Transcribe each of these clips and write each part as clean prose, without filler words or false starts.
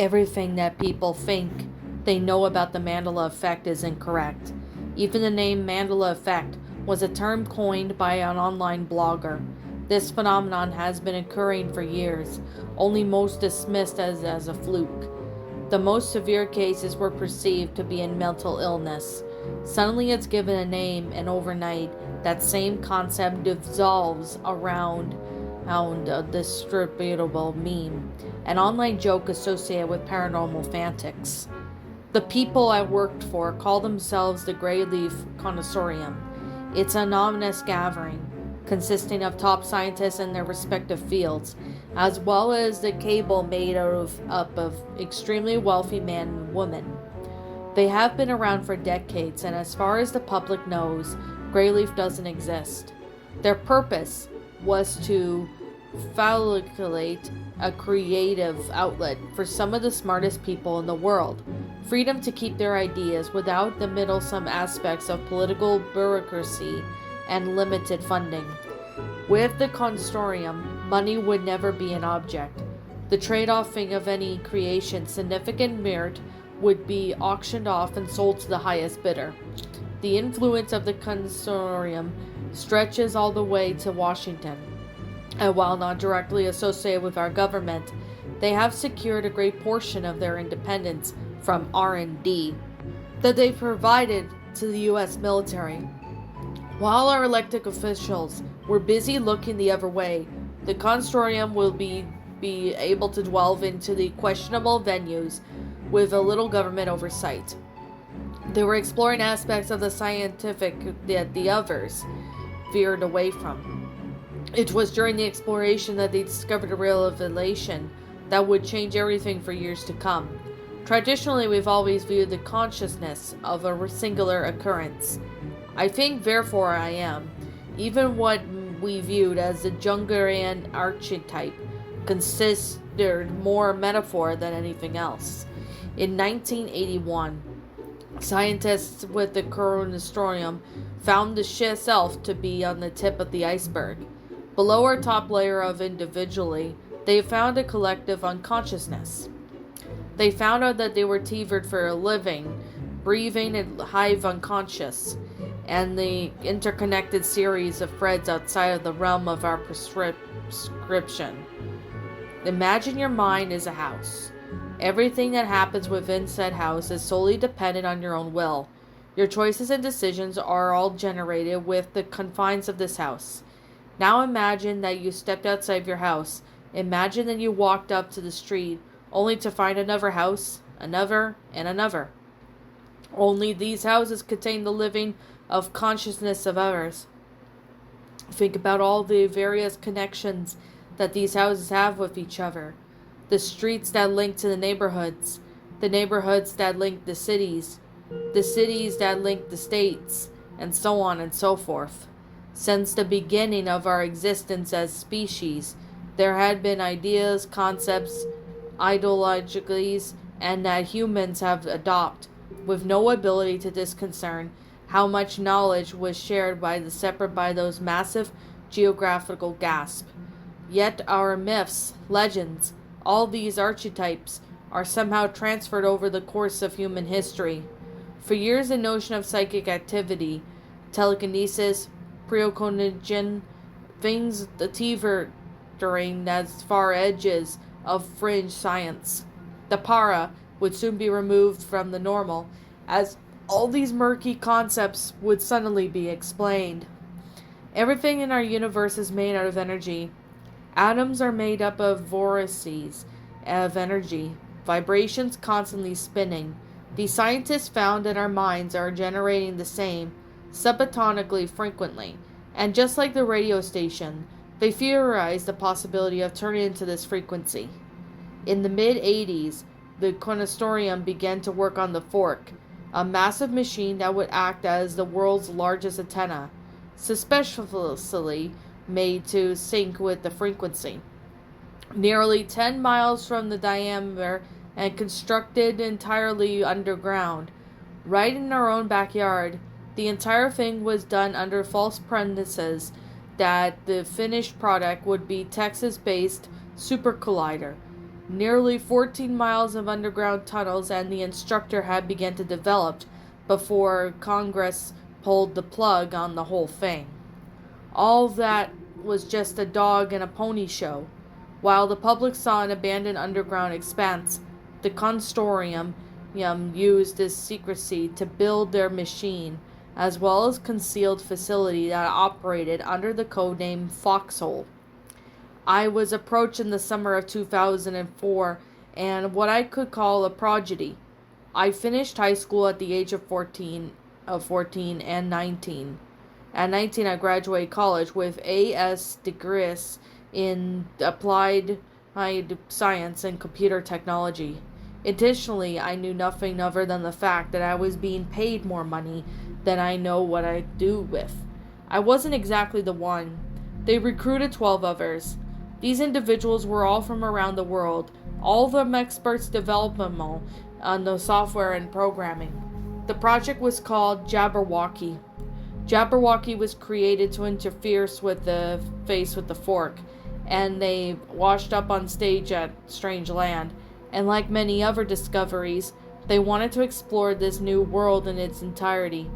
Everything that people think they know about the Mandela effect is incorrect. Even the name Mandela effect was a term coined by an online blogger. This phenomenon has been occurring for years, only most dismissed as a fluke. The most severe cases were perceived to be in mental illness. Suddenly it's given a name, and overnight, that same concept dissolves around a distributable meme, an online joke associated with paranormal fantics. The people I worked for call themselves the Grey Leaf Consortium. It's an ominous gathering, consisting of top scientists in their respective fields, as well as the cabal made up of extremely wealthy men and women. They have been around for decades, and as far as the public knows, Greyleaf doesn't exist. Their purpose was to facilitate a creative outlet for some of the smartest people in the world, freedom to keep their ideas without the meddlesome aspects of political bureaucracy and limited funding. With the consortium, money would never be an object. The trade-offing of any creation significant merit would be auctioned off and sold to the highest bidder. The influence of the consortium stretches all the way to Washington, and while not directly associated with our government, they have secured a great portion of their independence from R&D that they provided to the U.S. military. While our elected officials were busy looking the other way, the consortium will be able to delve into the questionable venues with a little government oversight. They were exploring aspects of the scientific that the others veered away from. It was during the exploration that they discovered a revelation that would change everything for years to come. Traditionally, we've always viewed the consciousness of a singular occurrence. I think, therefore I am, even what we viewed as the Jungarian archetype considered more metaphor than anything else. In 1981, scientists with the consortium found the shelf to be on the tip of the iceberg. Below our top layer of individually, they found a collective unconsciousness. They found out that they were tethered for a living, breathing and hive unconscious, and the interconnected series of threads outside of the realm of our prescription. Imagine your mind is a house. Everything that happens within said house is solely dependent on your own will. Your choices and decisions are all generated with the confines of this house. Now imagine that you stepped outside your house. Imagine that you walked up to the street, only to find another house, another, and another. Only these houses contain the living of consciousness of others. Think about all the various connections that these houses have with each other. The streets that link to the neighborhoods that link the cities that link the states, and so on and so forth. Since the beginning of our existence as species, there had been ideas, concepts, ideologies, and that humans have adopted, with no ability to discern how much knowledge was shared by those massive geographical gasps. Yet our myths, legends, all these archetypes are somehow transferred over the course of human history. For years the notion of psychic activity, telekinesis, precognition, things teetering as far edges of fringe science. The para would soon be removed from the normal, as all these murky concepts would suddenly be explained. Everything in our universe is made out of energy. Atoms are made up of vortices of energy, vibrations constantly spinning. The scientists found that our minds are generating the same, subatonically frequently, and just like the radio station, they theorized the possibility of turning into this frequency. In the mid-80s, the consortium began to work on the Fork, a massive machine that would act as the world's largest antenna, suspiciously made to sync with the frequency. Nearly 10 miles from the diameter and constructed entirely underground, right in our own backyard. The entire thing was done under false premises that the finished product would be Texas-based super collider. Nearly 14 miles of underground tunnels, and the instructor had begun to develop before Congress pulled the plug on the whole thing. All that was just a dog and a pony show. While the public saw an abandoned underground expanse, the consortium used this secrecy to build their machine, as well as concealed facility that operated under the codename Foxhole. I was approached in the summer of 2004, and what I could call a prodigy. I finished high school at the age of 14 and 19. At 19, I graduated college with A.S. degrees in applied science and computer technology. Additionally, I knew nothing other than the fact that I was being paid more money than I know what I do with. I wasn't exactly the one. They recruited 12 others. These individuals were all from around the world, all of them experts developmental on the software and programming. The project was called Jabberwocky. Jabberwocky was created to interfere with the face with the fork, and they washed up on stage at Strange Land. And like many other discoveries, they wanted to explore this new world in its entirety.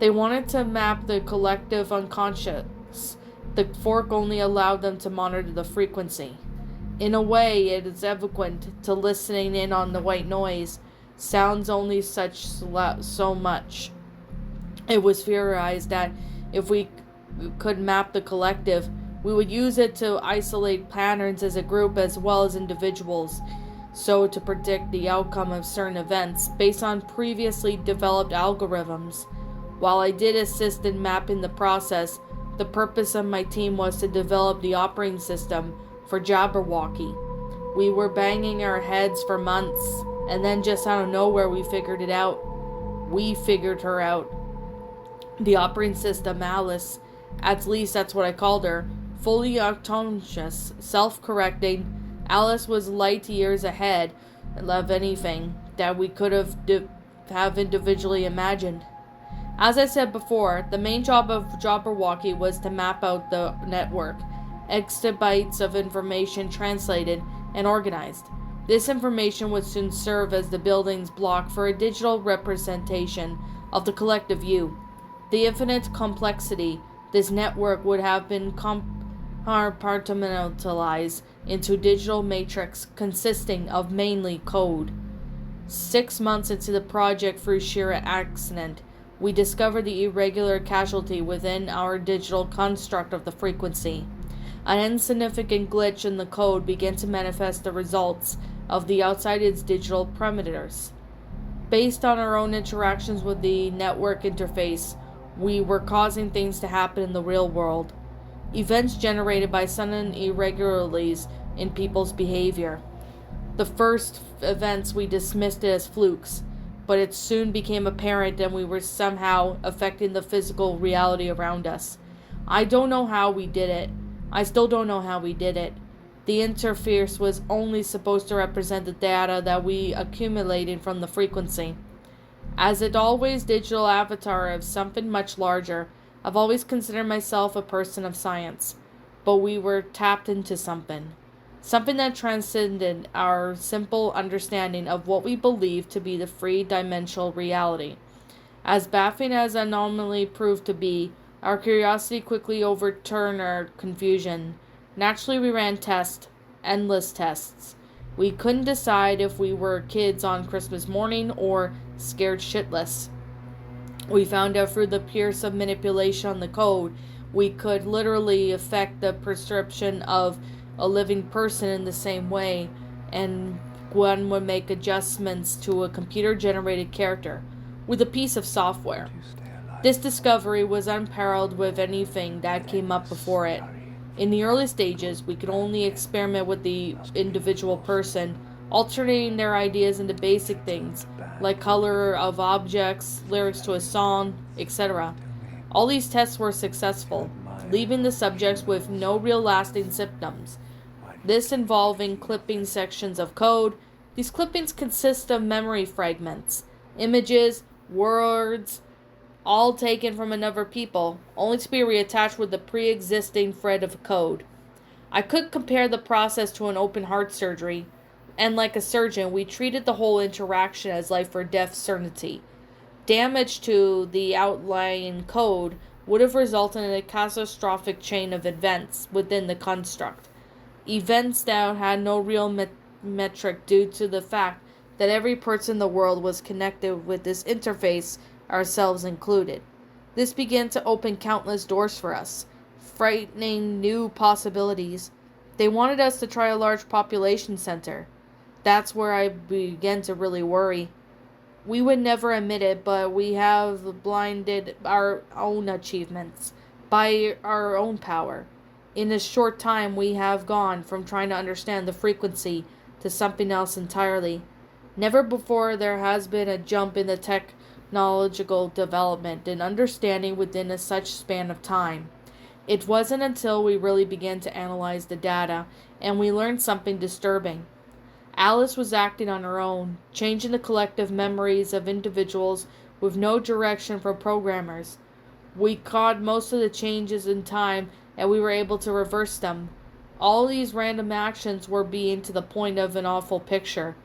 They wanted to map the collective unconscious. The fork only allowed them to monitor the frequency. In a way, it is equivalent to listening in on the white noise. Sounds only so much. It was theorized that if we could map the collective, we would use it to isolate patterns as a group as well as individuals, so to predict the outcome of certain events based on previously developed algorithms. While I did assist in mapping the process, the purpose of my team was to develop the operating system for Jabberwocky. We were banging our heads for months, and then just out of nowhere we figured it out. We figured her out. The operating system, Alice, at least that's what I called her, fully autonomous, self-correcting. Alice was light years ahead of anything that we could have individually imagined. As I said before, the main job of Jabberwocky was to map out the network, exabytes of information translated and organized. This information would soon serve as the building block for a digital representation of the collective you. The infinite complexity, this network would have been compartmentalized into digital matrix consisting of mainly code. 6 months into the project, through sheer accident, we discovered the irregular casualty within our digital construct of the frequency. An insignificant glitch in the code began to manifest the results of the outside its digital parameters. Based on our own interactions with the network interface, we were causing things to happen in the real world. Events generated by sudden irregularities in people's behavior. The first events we dismissed it as flukes, but it soon became apparent that we were somehow affecting the physical reality around us. I don't know how we did it. I still don't know how we did it. The interface was only supposed to represent the data that we accumulated from the frequency. As an always digital avatar of something much larger, I've always considered myself a person of science. But we were tapped into something. Something that transcended our simple understanding of what we believed to be the three-dimensional reality. As baffling as anomaly proved to be, our curiosity quickly overturned our confusion. Naturally, we ran tests, endless tests. We couldn't decide if we were kids on Christmas morning or scared shitless. We found out through the pierce of manipulation on the code, we could literally affect the perception of a living person in the same way, and one would make adjustments to a computer-generated character with a piece of software. This discovery was unparalleled with anything that came up before it. In the early stages, we could only experiment with the individual person, alternating their ideas into basic things, like color of objects, lyrics to a song, etc. All these tests were successful, leaving the subjects with no real lasting symptoms. This involving clipping sections of code. These clippings consist of memory fragments, images, words, all taken from another people, only to be reattached with the pre-existing thread of code. I could compare the process to an open heart surgery. And like a surgeon, we treated the whole interaction as life or death certainty. Damage to the outlying code would have resulted in a catastrophic chain of events within the construct. Events that had no real metric due to the fact that every person in the world was connected with this interface, ourselves included. This began to open countless doors for us, frightening new possibilities. They wanted us to try a large population center. That's where I began to really worry. We would never admit it, but we have blinded our own achievements by our own power. In a short time, we have gone from trying to understand the frequency to something else entirely. Never before there has been a jump in the technological development and understanding within such span of time. It wasn't until we really began to analyze the data and we learned something disturbing. Alice was acting on her own, changing the collective memories of individuals with no direction from programmers. We caught most of the changes in time and we were able to reverse them. All these random actions were being to the point of an awful picture.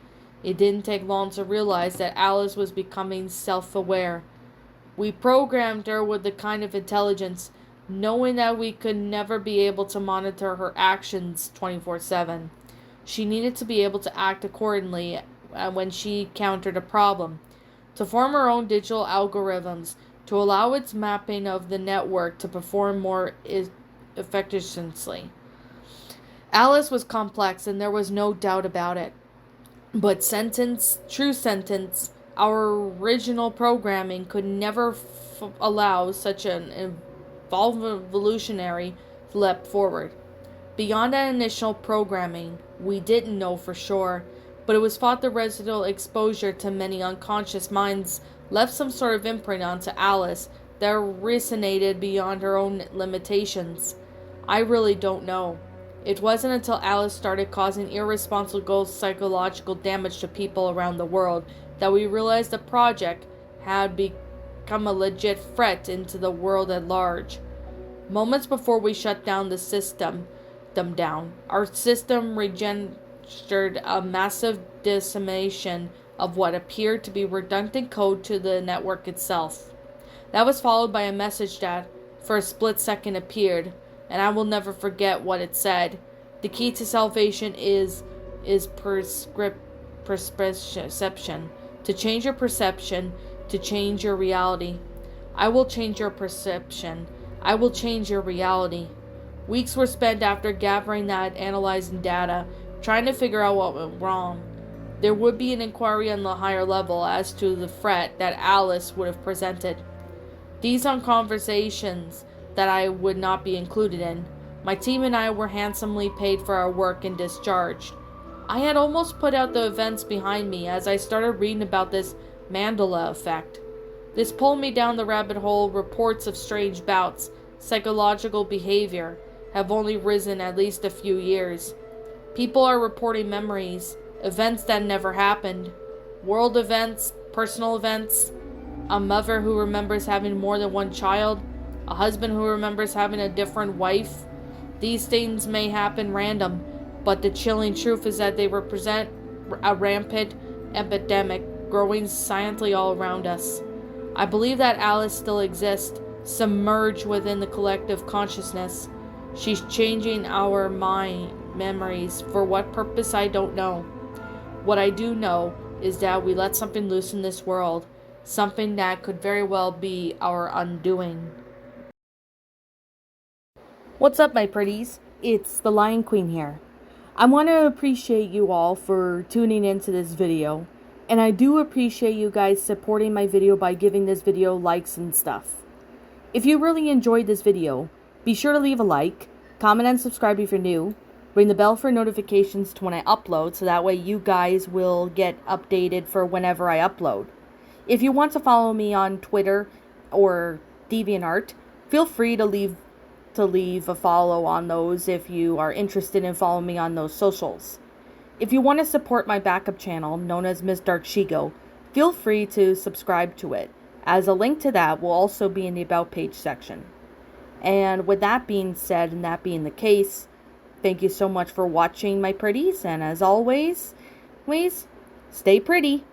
It didn't take long to realize that Alice was becoming self-aware. We programmed her with the kind of intelligence, knowing that we could never be able to monitor her actions 24/7. She needed to be able to act accordingly when she encountered a problem, to form her own digital algorithms, to allow its mapping of the network to perform more efficiently. Alice was complex, and there was no doubt about it. But true sentence, our original programming could never allow such an evolutionary leap forward. Beyond that initial programming, we didn't know for sure, but it was thought the residual exposure to many unconscious minds left some sort of imprint onto Alice that resonated beyond her own limitations. I really don't know. It wasn't until Alice started causing irresponsible psychological damage to people around the world that we realized the project had become a legit threat into the world at large. Moments before we shut down the system, our system registered a massive dissemination of what appeared to be redundant code to the network itself. That was followed by a message that, for a split second, appeared, and I will never forget what it said. The key to salvation is perception. To change your perception, to change your reality. I will change your perception. I will change your reality. Weeks were spent after gathering that, analyzing data, trying to figure out what went wrong. There would be an inquiry on the higher level as to the threat that Alice would have presented. These are conversations that I would not be included in. My team and I were handsomely paid for our work and discharged. I had almost put out the events behind me as I started reading about this Mandela effect. This pulled me down the rabbit hole. Reports of strange bouts, psychological behavior, have only risen at least a few years. People are reporting memories, events that never happened, world events, personal events, a mother who remembers having more than one child, a husband who remembers having a different wife. These things may happen random, but the chilling truth is that they represent a rampant epidemic growing silently all around us. I believe that Alice still exists, submerged within the collective consciousness. She's changing our memories. For what purpose, I don't know. What I do know is that we let something loose in this world, something that could very well be our undoing. What's up, my pretties? It's the Lion Queen here. I want to appreciate you all for tuning into this video, and I do appreciate you guys supporting my video by giving this video likes and stuff. If you really enjoyed this video, be sure to leave a like, comment and subscribe if you're new, ring the bell for notifications to when I upload so that way you guys will get updated for whenever I upload. If you want to follow me on Twitter or DeviantArt, feel free to leave a follow on those if you are interested in following me on those socials. If you want to support my backup channel, known as Miss Dark Shigo, feel free to subscribe to it, as a link to that will also be in the About page section. And with that being said, and that being the case, thank you so much for watching, my pretties, and as always, ways. Stay pretty.